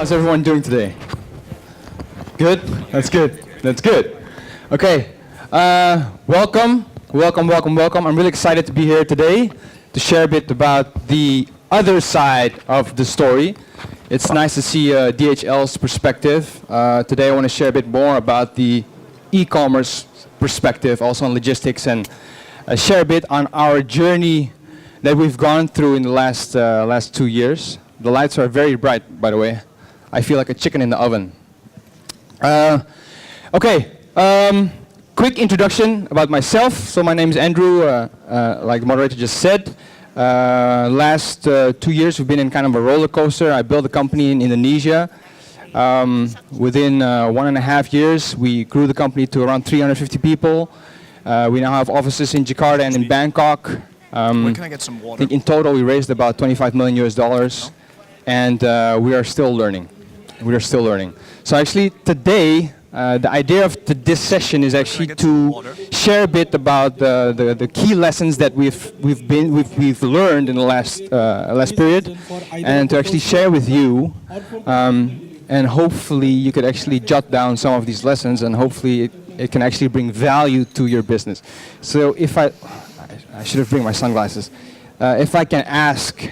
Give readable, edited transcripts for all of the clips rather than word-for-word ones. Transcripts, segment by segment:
How's everyone doing today? Good? That's good. That's good. Okay. Welcome. I'm really excited to be here today to share a bit about the other side of the story. It's nice to see DHL's perspective. Today I want to share a bit more about the e-commerce perspective, also on logistics, and share a bit on our journey that we've gone through in the last 2 years. The lights are very bright, by the way. I feel like a chicken in the oven. Quick introduction about myself. So my name is Andrew, like the moderator just said. Last 2 years we've been in kind of a roller coaster. I built a company in Indonesia. Within 1.5 years we grew the company to around 350 people. We now have offices in Jakarta and in Bangkok. When can I get some water? I think in total we raised about $25 million US, and we are still learning. So actually today, the idea of this session is actually to share a bit about the key lessons that we've learned in the last period, and to actually share with you, and hopefully you could actually jot down some of these lessons, and hopefully it can actually bring value to your business. So if I should have bring my sunglasses. If I can ask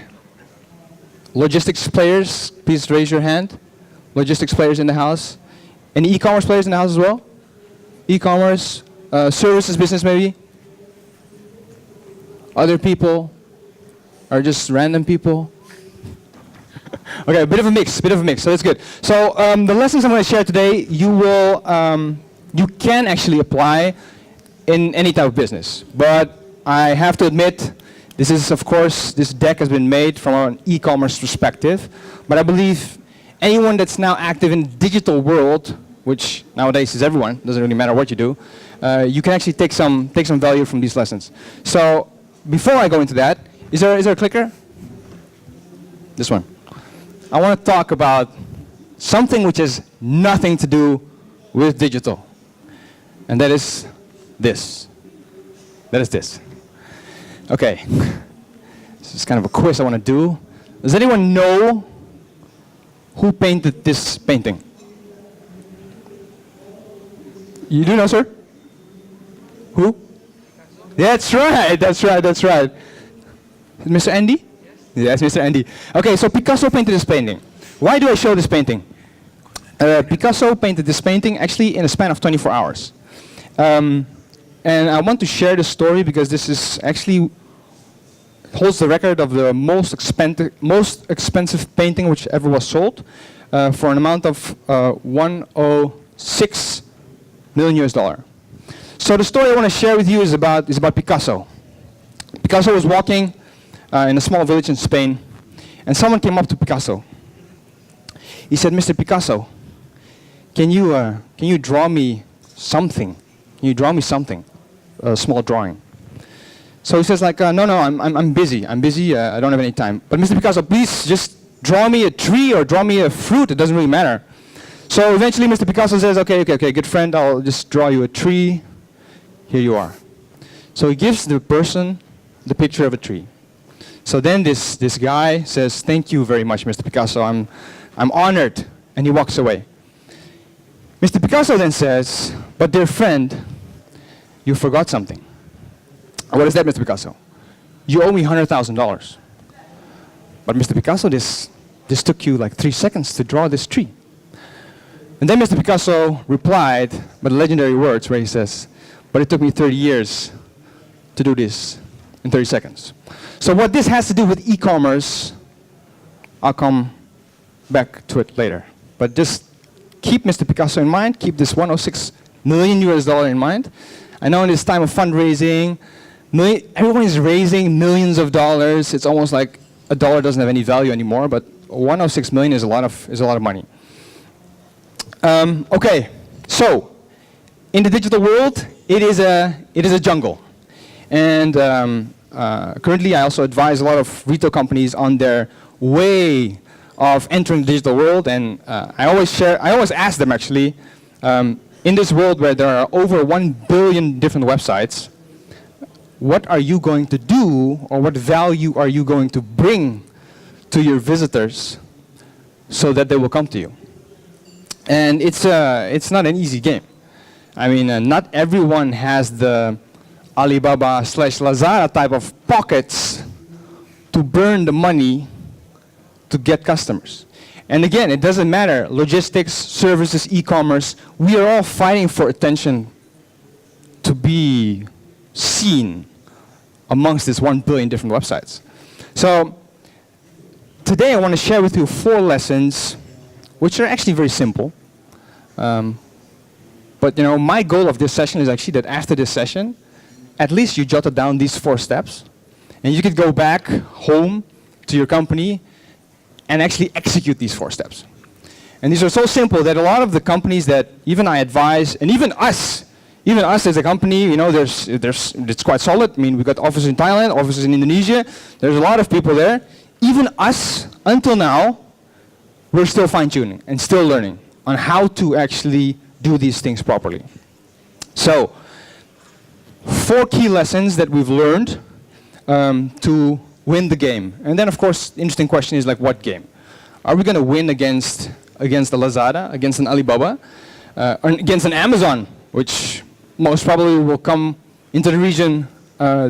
logistics players, please raise your hand. Logistics players in the house. Any e-commerce players in the house as well? E-commerce, services business maybe? Other people? Or just random people? Okay, a bit of a mix, so that's good. So the lessons I'm going to share today, you can actually apply in any type of business. But I have to admit, this is, of course, this deck has been made from an e-commerce perspective. But I believe anyone that's now active in the digital world, which nowadays is everyone, doesn't really matter what you do, you can actually take some value from these lessons. So before I go into that, is there a clicker? This one. I want to talk about something which has nothing to do with digital, and that is this. This. Okay. This is kind of a quiz I want to do. Does anyone know who painted this painting? You do know, sir? Who? That's right. Mr. Andy? Yes, Mr. Andy. Okay, so Picasso painted this painting. Why do I show this painting? Picasso painted this painting actually in a span of 24 hours. And I want to share this story because this is actually holds the record of the most expensive painting which ever was sold for an amount of $106 million US. So the story I want to share with you is about Picasso. Picasso was walking in a small village in Spain, and someone came up to Picasso. He said, "Mr. Picasso, can you draw me something? Can you draw me something, a small drawing?" So he says like, no, I'm busy, I don't have any time. But Mr. Picasso, please just draw me a tree or draw me a fruit, it doesn't really matter. So eventually Mr. Picasso says, okay, good friend, I'll just draw you a tree. Here you are. So he gives the person the picture of a tree. So then this guy says, thank you very much, Mr. Picasso, I'm honored, and he walks away. Mr. Picasso then says, but dear friend, you forgot something. What is that, Mr. Picasso? You owe me $100,000. But Mr. Picasso, this took you like 3 seconds to draw this tree. And then Mr. Picasso replied by the legendary words where he says, but it took me 30 years to do this in 30 seconds. So what this has to do with e-commerce, I'll come back to it later. But just keep Mr. Picasso in mind, keep this $106 million US in mind. I know in this time of fundraising, everyone is raising millions of dollars. It's almost like a dollar doesn't have any value anymore, but 106 million is a lot of money. Okay, so in the digital world, it is a jungle, and currently I also advise a lot of retail companies on their way of entering the digital world, and I always ask them actually, in this world where there are over 1 billion different websites, what are you going to do, or what value are you going to bring to your visitors so that they will come to you. And it's not an easy game. I mean, not everyone has the Alibaba / Lazada type of pockets to burn the money to get customers. And again, it doesn't matter, logistics, services, e-commerce, we are all fighting for attention to be seen amongst this 1 billion different websites. So today I want to share with you 4 lessons which are actually very simple. But my goal of this session is actually that after this session, at least you jotted down these 4 steps, and you could go back home to your company and actually execute these 4 steps. And these are so simple that a lot of the companies that even I advise, and even us as a company, it's quite solid. I mean, we've got offices in Thailand, offices in Indonesia. There's a lot of people there. Even us, until now, we're still fine-tuning and still learning on how to actually do these things properly. So, 4 key lessons that we've learned to win the game. And then, of course, the interesting question is like, what game? Are we going to win against a Lazada, against an Alibaba, or against an Amazon, which most probably will come into the region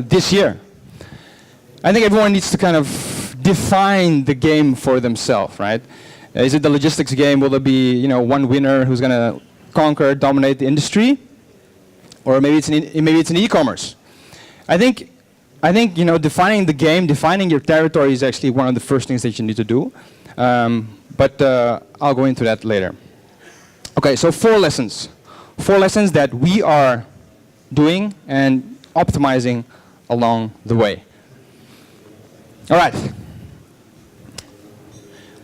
this year? I think everyone needs to kind of define the game for themselves, right? Is it the logistics game? Will there be one winner who's going to conquer, dominate the industry? Or maybe it's an e-commerce. I think defining the game, defining your territory is actually one of the first things that you need to do. But I'll go into that later. Okay, so 4 lessons. 4 lessons that we are doing and optimizing along the way. All right.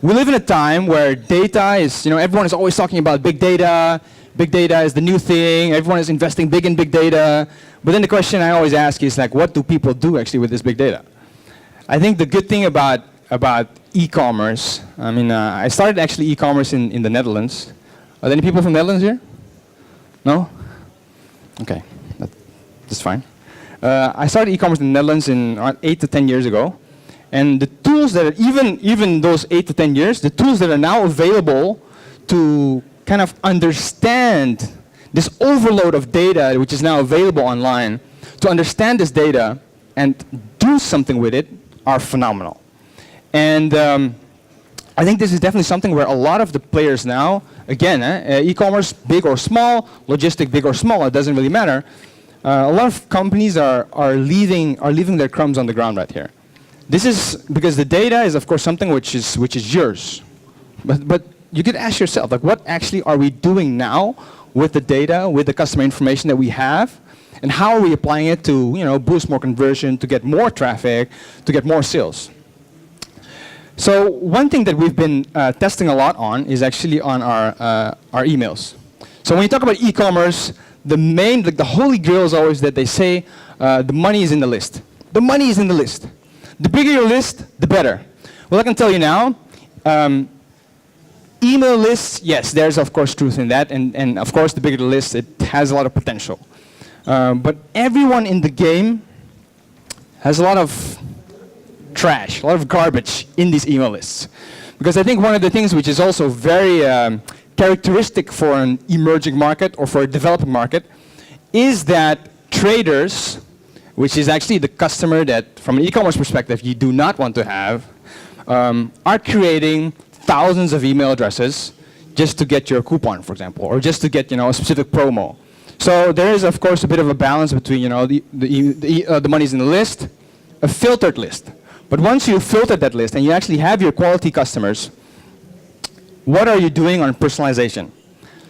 We live in a time where data is, everyone is always talking about big data. Big data is the new thing. Everyone is investing big in big data. But then the question I always ask is like, what do people do actually with this big data? I think the good thing about e-commerce, I started actually e-commerce in the Netherlands. Are there any people from the Netherlands here? No? Okay, that's fine. I started e-commerce in the Netherlands around 8 to 10 years ago. And the tools that are, even those 8 to 10 years, the tools that are now available to kind of understand this overload of data which is now available online, to understand this data and do something with it are phenomenal. And I think this is definitely something where a lot of the players now, again, e-commerce, big or small, logistic, big or small, it doesn't really matter. A lot of companies are leaving their crumbs on the ground right here. This is because the data is, of course, something which is yours. But you could ask yourself, like, what actually are we doing now with the data, with the customer information that we have, and how are we applying it to, boost more conversion, to get more traffic, to get more sales? So one thing that we've been testing a lot on is actually on our emails. So when you talk about e-commerce, the holy grail is always that they say the money is in the list. The money is in the list. The bigger your list, the better. Well, I can tell you now, email lists, yes, there's of course truth in that, and of course the bigger the list, it has a lot of potential. But everyone in the game has a lot of trash, a lot of garbage in these email lists. Because I think one of the things which is also very characteristic for an emerging market or for a developing market is that traders, which is actually the customer that, from an e-commerce perspective, you do not want to have, are creating thousands of email addresses just to get your coupon, for example, or just to get a specific promo. So there is, of course, a bit of a balance between the money's in the list, a filtered list. But once you filter that list and you actually have your quality customers, what are you doing on personalization?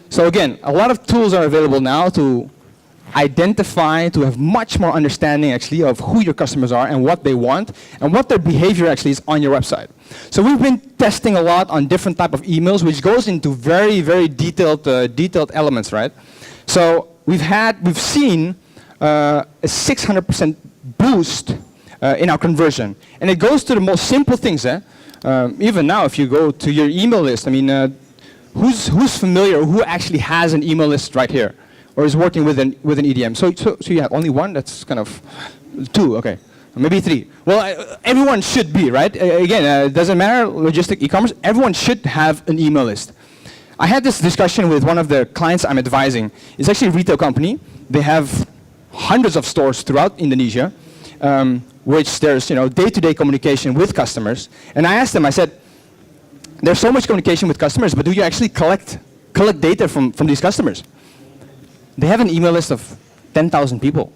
So again, a lot of tools are available now to identify, to have much more understanding actually of who your customers are and what they want and what their behavior actually is on your website. So we've been testing a lot on different type of emails, which goes into very, very detailed elements, right? So we've seen a 600% boost in our conversion, and it goes to the most simple things. Even now, if you go to your email list, who's familiar, who actually has an email list right here, or is working with an EDM? So you have only one? That's kind of 2. Okay. maybe 3. Well, everyone should be, right? Again, it doesn't matter, logistic, e-commerce, everyone should have an email list. I had this discussion with one of the clients I'm advising. It's actually a retail company. They have hundreds of stores throughout Indonesia, which there's day-to-day communication with customers. And I asked them, I said, there's so much communication with customers, but do you actually collect data from these customers? They have an email list of 10,000 people.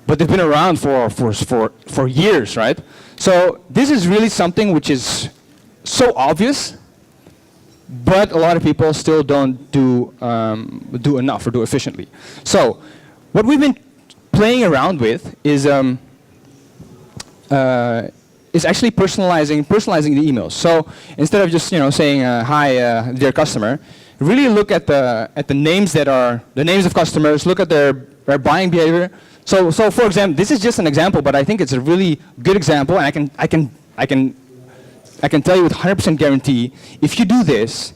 But they've been around for years, right? So this is really something which is so obvious, but a lot of people still don't do enough or do efficiently. So what we've been playing around with is actually personalizing the emails. So instead of just saying hi, dear customer, really look at the names that are the names of customers. Look at their buying behavior. So for example, this is just an example, but I think it's a really good example, and I can tell you with 100% guarantee, if you do this,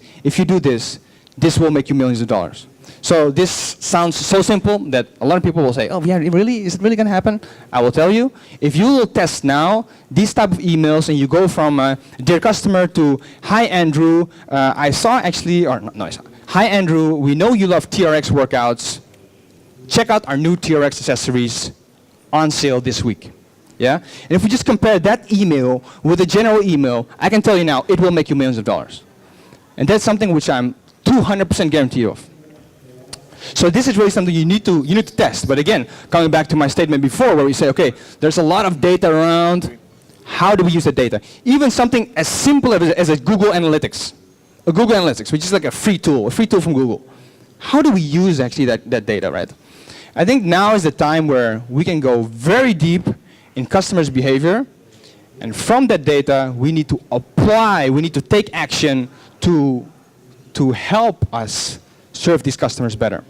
this will make you millions of dollars. So this sounds so simple that a lot of people will say, oh yeah, really? Is it really going to happen? I will tell you, if you will test now these type of emails and you go from dear customer to hi Andrew, I saw actually, or no, I saw, hi Andrew, we know you love TRX workouts. Check out our new TRX accessories on sale this week. Yeah? And if we just compare that email with a general email, I can tell you now, it will make you millions of dollars. And that's something which I'm 200% guaranteed of. So this is really something you need to test. But again, coming back to my statement before where we say, okay, there's a lot of data around. How do we use the data? Even something as simple as a Google Analytics. A Google Analytics, which is like a free tool from Google. How do we use actually that data, right? I think now is the time where we can go very deep in customers' behavior, and from that data, we need to apply, we need to take action to help us serve these customers better.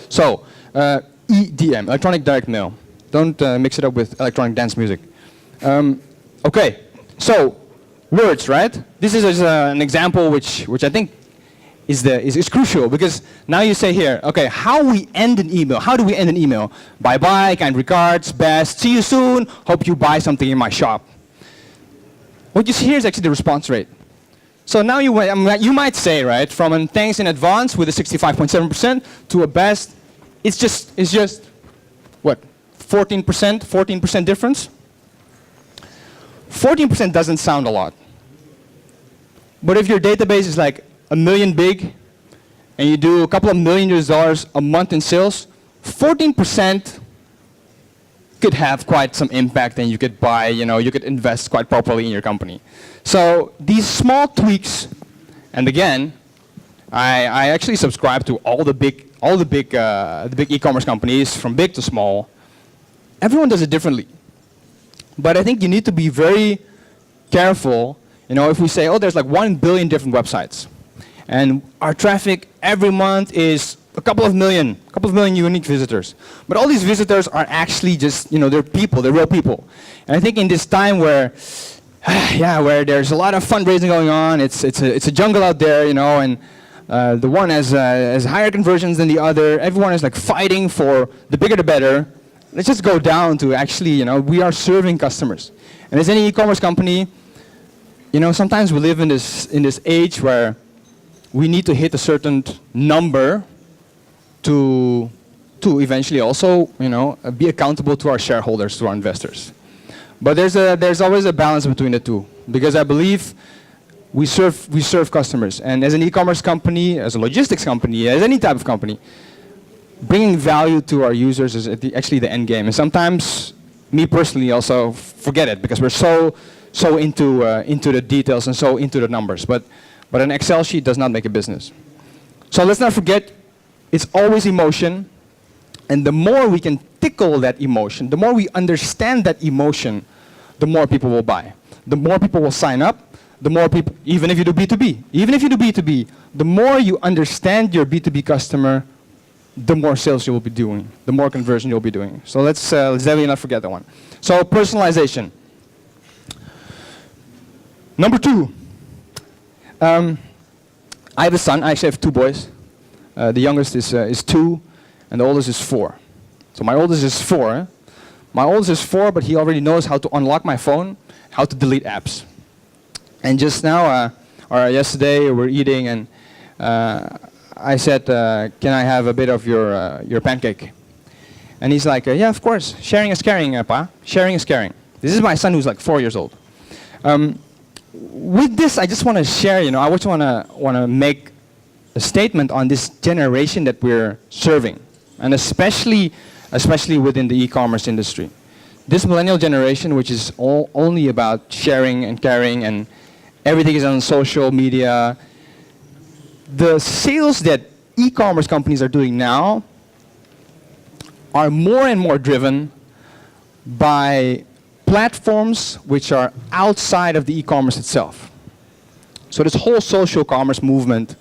So, EDM, electronic direct mail. Don't mix it up with electronic dance music. Okay, so words, right? This is an example which I think is crucial, because now you say here, okay, how we end an email? How do we end an email? Bye-bye, kind regards, best, see you soon, hope you buy something in my shop. What you see here is actually the response rate. So now you might say, right, from a thanks in advance with a 65.7% to a best, it's just what, 14% difference? 14% doesn't sound a lot. But if your database is like 1 million big, and you do a couple of $1 million a month in sales, 14% could have quite some impact, and you could buy, you could invest quite properly in your company. So these small tweaks, and again, I actually subscribe to all the big e-commerce companies, from big to small. Everyone does it differently. But I think you need to be very careful, if we say, oh, there's like 1 billion different websites. And our traffic every month is a couple of million unique visitors. But all these visitors are actually just, they're people, they're real people. And I think in this time where, where there's a lot of fundraising going on, it's a jungle out there, and the one has higher conversions than the other. Everyone is like fighting for the bigger the better. Let's just go down to actually, we are serving customers. And as any e-commerce company, sometimes we live in this age where we need to hit a certain number to eventually also, be accountable to our shareholders, to our investors. But there's always a balance between the two, because I believe we serve customers, and as an e-commerce company, as a logistics company, as any type of company, bringing value to our users is actually the end game. And sometimes, me personally, also forget it, because we're so into the details and so into the numbers. But an Excel sheet does not make a business. So let's not forget, it's always emotion. And the more we can tickle that emotion, the more we understand that emotion, the more people will buy. The more people will sign up, the more people, even if you do B2B, the more you understand your B2B customer, the more sales you will be doing, the more conversion you'll be doing. So let's definitely not forget that one. So personalization. Number 2. I have a son. I actually have 2 boys. The youngest is 2, and the oldest is 4. So my oldest is 4. My oldest is 4, but he already knows how to unlock my phone, how to delete apps. And just now, or yesterday, we're eating, and I said, can I have a bit of your pancake? And he's like, yeah, of course. Sharing is caring, Pa. Sharing is caring. This is my son who's like 4 years old. With this, I just want to share, I just want to make a statement on this generation that we're serving, and especially within the e-commerce industry. This millennial generation, which is only about sharing and caring, and everything is on social media. The sales that e-commerce companies are doing now are more and more driven by platforms which are outside of the e-commerce itself. So this whole social commerce movement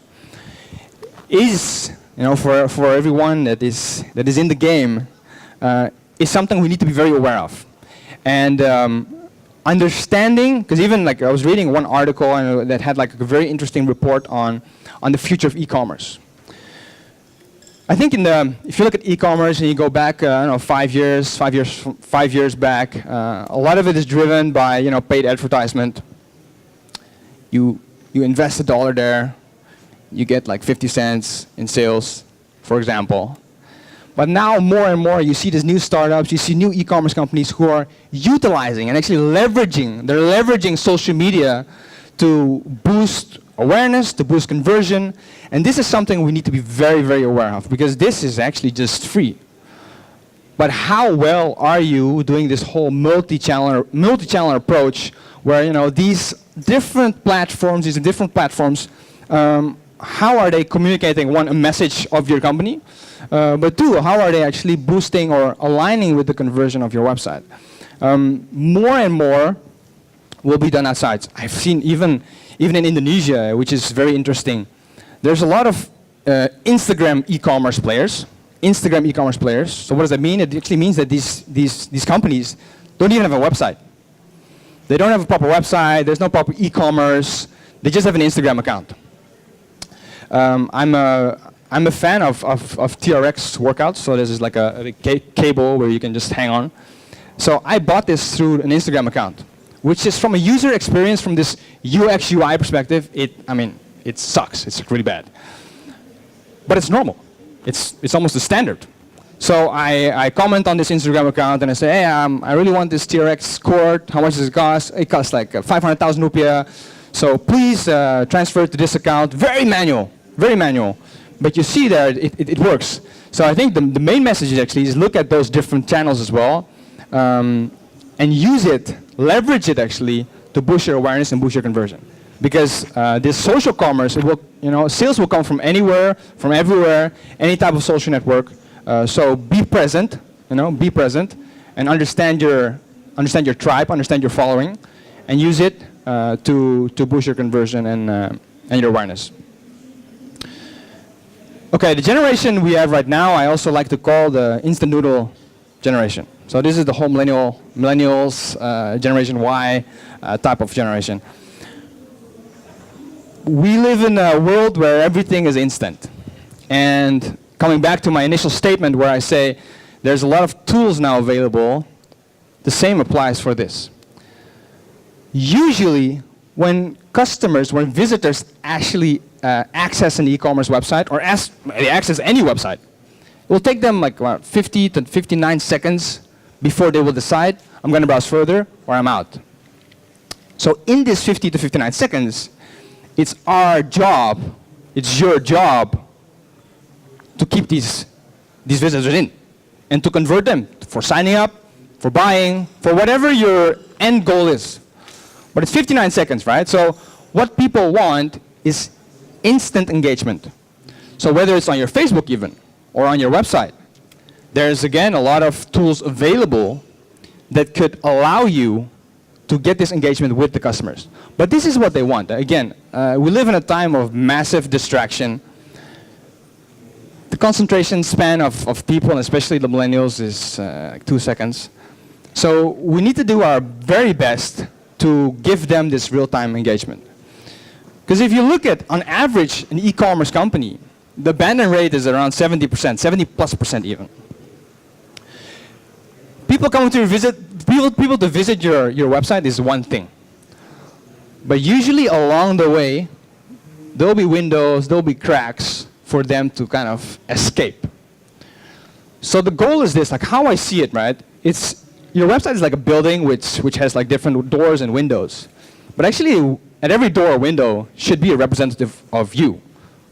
is, for everyone that is in the game, is something we need to be very aware of. And understanding, because even like I was reading one article that had like a very interesting report on the future of e-commerce. I think if you look at e-commerce and you go back, 5 years back, a lot of it is driven by paid advertisement. You invest $1 there, you get like 50 cents in sales, for example. But now more and more you see these new startups, you see new e-commerce companies who are utilizing and actually leveraging social media to boost awareness, to boost conversion. And this is something we need to be very, very aware of, because this is actually just free. But how well are you doing this whole multi-channel approach where these different platforms, how are they communicating, one, a message of your company, but two, how are they actually boosting or aligning with the conversion of your website? More and more will be done outside. I've seen even in Indonesia, which is very interesting, there's a lot of Instagram e-commerce players. So what does that mean? It actually means that these companies don't even have a website. They don't have a proper website, there's no proper e-commerce, they just have an Instagram account. I'm a fan of TRX workouts, so this is like a cable where you can just hang on. So I bought this through an Instagram account, which is from a user experience, from this UX UI perspective, it sucks, it's really bad. But it's normal, it's almost the standard. So I comment on this Instagram account and I say, hey, I really want this TRX cord, how much does it cost? It costs like 500,000 rupiah. So please transfer to this account. Very manual. But you see there, it works. So I think the main message actually is look at those different channels as well, and use it, leverage it actually to boost your awareness and boost your conversion. Because this social commerce, sales will come from anywhere, from everywhere, any type of social network. So be present, and understand your tribe, understand your following, and use it to boost your conversion and your awareness. Okay, the generation we have right now, I also like to call the instant noodle generation. So this is the whole millennials, Generation Y type of generation. We live in a world where everything is instant. And coming back to my initial statement where I say there's a lot of tools now available, the same applies for this. Usually, when visitors actually access an e-commerce website, or they access any website, it will take them like about 50 to 59 seconds before they will decide, I'm going to browse further, or I'm out. So in this 50 to 59 seconds, it's our job, it's your job, to keep these visitors in, and to convert them for signing up, for buying, for whatever your end goal is. But it's 59 seconds, right? So what people want is instant engagement. So whether it's on your Facebook even, or on your website, there's again a lot of tools available that could allow you to get this engagement with the customers. But this is what they want. Again, we live in a time of massive distraction. The concentration span of people, and especially the millennials, is like 2 seconds. So we need to do our very best to give them this real-time engagement. Because if you look at, on average, an e-commerce company, the abandon rate is around 70%, 70+% even. people coming to visit, people to visit your website is one thing. But usually along the way, there'll be windows, there'll be cracks for them to kind of escape. So the goal is this, like how I see it, right? It's, your website is like a building which has like different doors and windows. But actually, at every door or window should be a representative of you.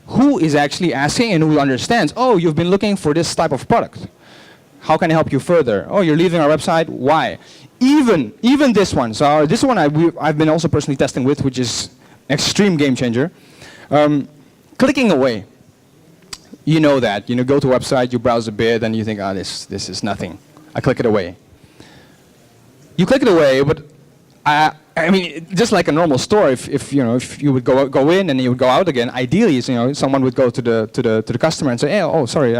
Who is actually asking and who understands, oh, you've been looking for this type of product. How can I help you further? Oh, you're leaving our website, why? Even this one. So this one I've been also personally testing with, which is extreme game changer. Clicking away. You know that. You know, go to a website, you browse a bit, and you think, oh, this is nothing. I click it away. You click it away, but I mean, just like a normal store, if you would go in and you would go out again, ideally, someone would go to the customer and say, hey, oh, sorry,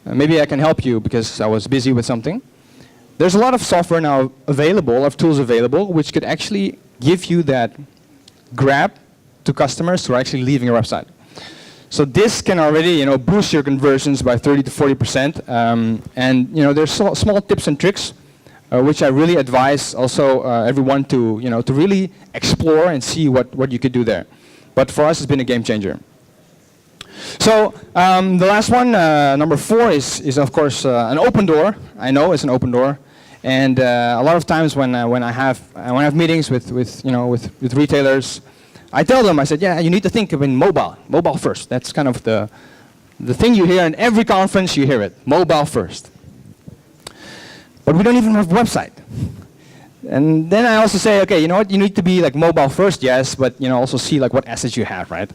maybe I can help you because I was busy with something. There's a lot of software now available, of tools available, which could actually give you that grab to customers who are actually leaving your website. So this can already, boost your conversions by 30 to 40%. And there's small tips and tricks, which I really advise also everyone to, to really explore and see what you could do there. But for us, it's been a game changer. So the last one, number 4, is of course an open door. I know it's an open door, and a lot of times when I have meetings with retailers, I tell them, I said, yeah, you need to think of in mobile first. That's kind of the thing you hear in every conference. You hear it, mobile first. But we don't even have a website. And then I also say, okay, you know what? You need to be like mobile first, yes, but also see like what assets you have, right?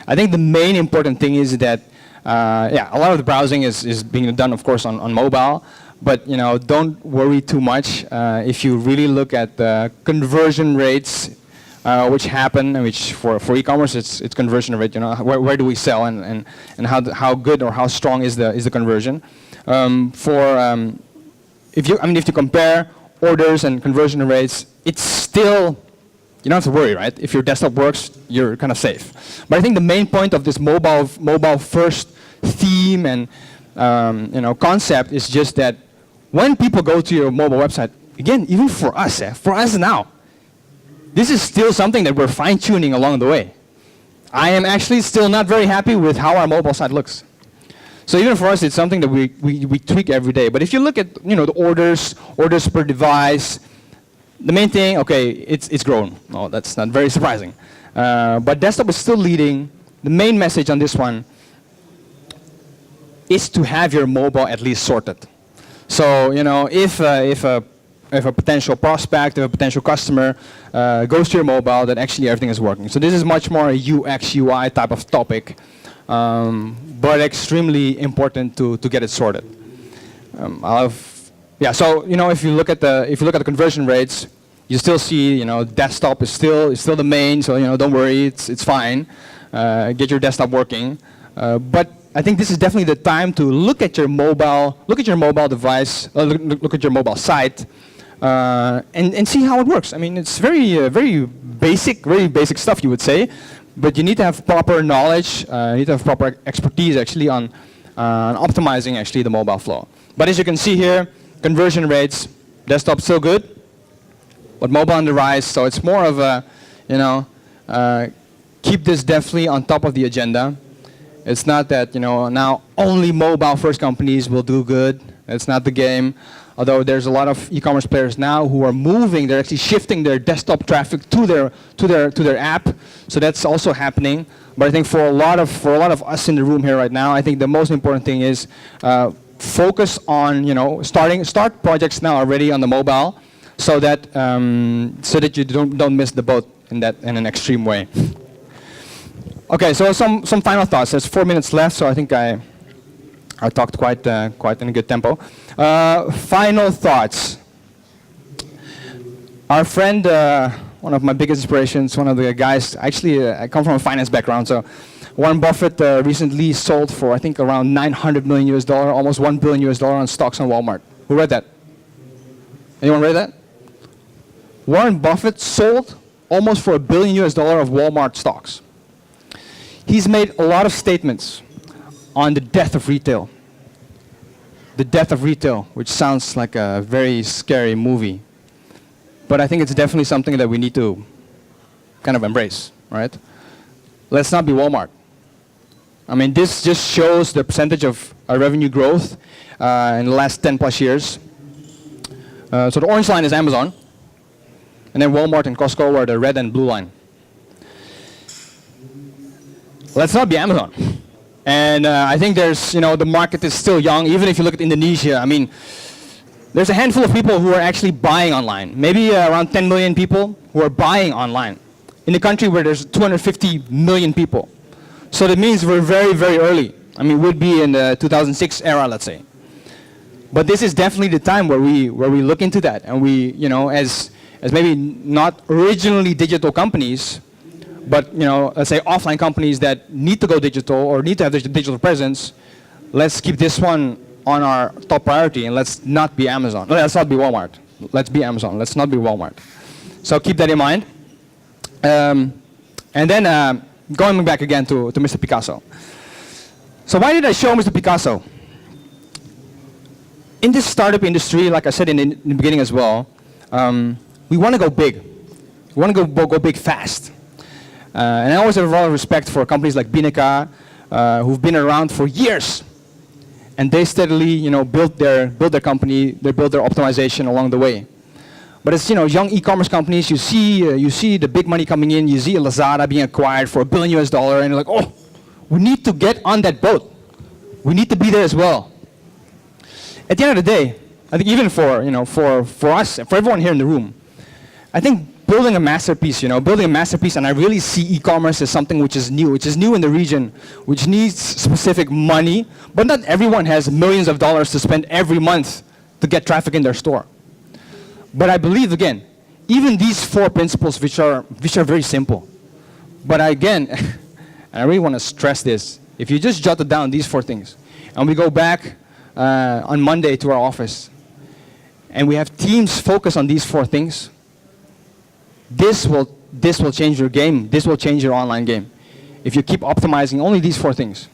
I think the main important thing is that, a lot of the browsing is being done, of course, on mobile. But don't worry too much if you really look at the conversion rates, which happen, and which for e-commerce it's conversion rate. Where do we sell, and how good or how strong is the conversion? If you compare orders and conversion rates, it's still, you don't have to worry, right? If your desktop works, you're kind of safe. But I think the main point of this mobile first theme and concept is just that when people go to your mobile website, again, even for us now, this is still something that we're fine-tuning along the way. I am actually still not very happy with how our mobile site looks. So even for us, it's something that we tweak every day. But if you look at the orders per device, the main thing, okay, it's grown. Oh, that's not very surprising. But desktop is still leading. The main message on this one is to have your mobile at least sorted. So if a potential prospect, if a potential customer goes to your mobile, that actually everything is working. So this is much more a UX UI type of topic. But extremely important to get it sorted. So if you look at the conversion rates, you still see desktop is still the main. So don't worry, it's fine. Get your desktop working. But I think this is definitely the time to look at your mobile device, look at your mobile site, and see how it works. I mean, it's very basic stuff, you would say. But you need to have proper knowledge, you need to have proper expertise actually on optimizing actually the mobile flow. But as you can see here, conversion rates, desktop still good, but mobile on the rise. So it's more of a, keep this definitely on top of the agenda. It's not that now only mobile first companies will do good. It's not the game. Although there's a lot of e-commerce players now who are moving, they're actually shifting their desktop traffic to their app. So that's also happening. But I think for a lot of us in the room here right now, I think the most important thing is focus on start projects now already on the mobile, so that you don't miss the boat in an extreme way. Okay, so some final thoughts. There's 4 minutes left, so I think I talked quite in a good tempo. Final thoughts. Our friend, one of my biggest inspirations, one of the guys, actually I come from a finance background, so Warren Buffett recently sold for I think around $900 million US, almost $1 billion US on stocks on Walmart. Who read that? Anyone read that? Warren Buffett sold almost for $1 billion US of Walmart stocks. He's made a lot of statements on the death of retail. the death of retail, which sounds like a very scary movie. But I think it's definitely something that we need to kind of embrace, right? Let's not be Walmart. I mean, this just shows the percentage of revenue growth in the last 10 plus years. So the orange line is Amazon, and then Walmart and Costco are the red and blue line. Let's not be Amazon. And I think there's, the market is still young. Even if you look at Indonesia, I mean, there's a handful of people who are actually buying online. Maybe around 10 million people who are buying online in a country where there's 250 million people. So that means we're very, very early. I mean, we'd be in the 2006 era, let's say. But this is definitely the time where we look into that, and we, as maybe not originally digital companies, but let's say offline companies that need to go digital or need to have digital presence, let's keep this one on our top priority, and let's not be Amazon. No, let's not be Walmart. Let's be Amazon. Let's not be Walmart. So keep that in mind. And then going back again to Mr. Picasso. So why did I show Mr. Picasso? In this startup industry, like I said in the beginning as well, we want to go big. We want to go big fast. And I always have a lot of respect for companies like Bineka, who've been around for years, and they steadily, build their company, they build their optimization along the way. But as young e-commerce companies, you see the big money coming in. You see Lazada being acquired for $1 billion, and you're like, oh, we need to get on that boat. We need to be there as well. At the end of the day, I think even for us, for everyone here in the room, I think building a masterpiece, and I really see e-commerce as something which is new in the region, which needs specific money, but not everyone has millions of dollars to spend every month to get traffic in their store. But I believe, again, even these 4 principles, which are very simple, but again, I really want to stress this, if you just jotted down these 4 things, and we go back on Monday to our office, and we have teams focus on these 4 things, this will change your game. This will change your online game. If you keep optimizing only these 4 things,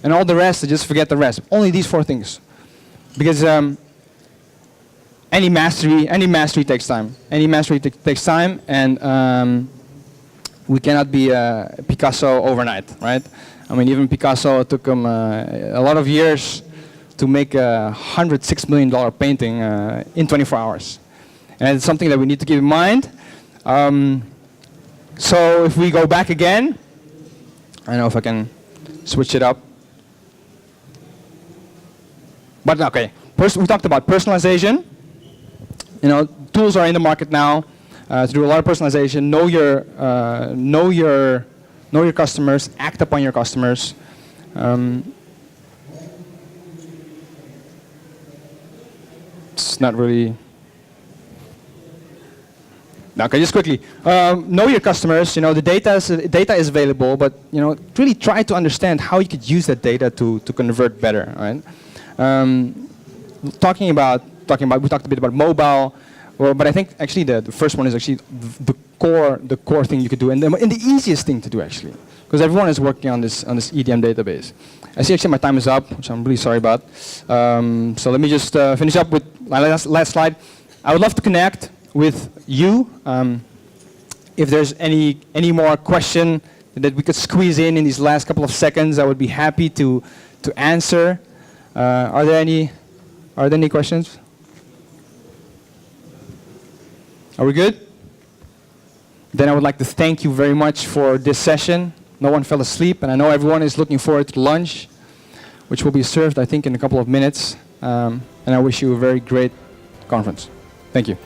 and all the rest, just forget the rest. Only these 4 things, because any mastery takes time. Any mastery takes time, and we cannot be Picasso overnight, right? I mean, even Picasso took him a lot of years to make a $106 million painting in 24 hours. And it's something that we need to keep in mind. So if we go back again, I don't know if I can switch it up. But okay, we talked about personalization. Tools are in the market now to do a lot of personalization. Know your customers. Act upon your customers. It's not really. Okay, just quickly. Know your customers. The data is available, but really try to understand how you could use that data to convert better. Right? We talked a bit about mobile, but I think actually the first one is actually the core thing you could do, and the easiest thing to do actually, because everyone is working on this EDM database. I see actually my time is up, which I'm really sorry about. So let me just finish up with my last slide. I would love to connect with you. If there's any more question that we could squeeze in these last couple of seconds, I would be happy to answer. Are there any questions? Are we good? Then I would like to thank you very much for this session. No one fell asleep, and I know everyone is looking forward to lunch, which will be served, I think, in a couple of minutes. And I wish you a very great conference. Thank you.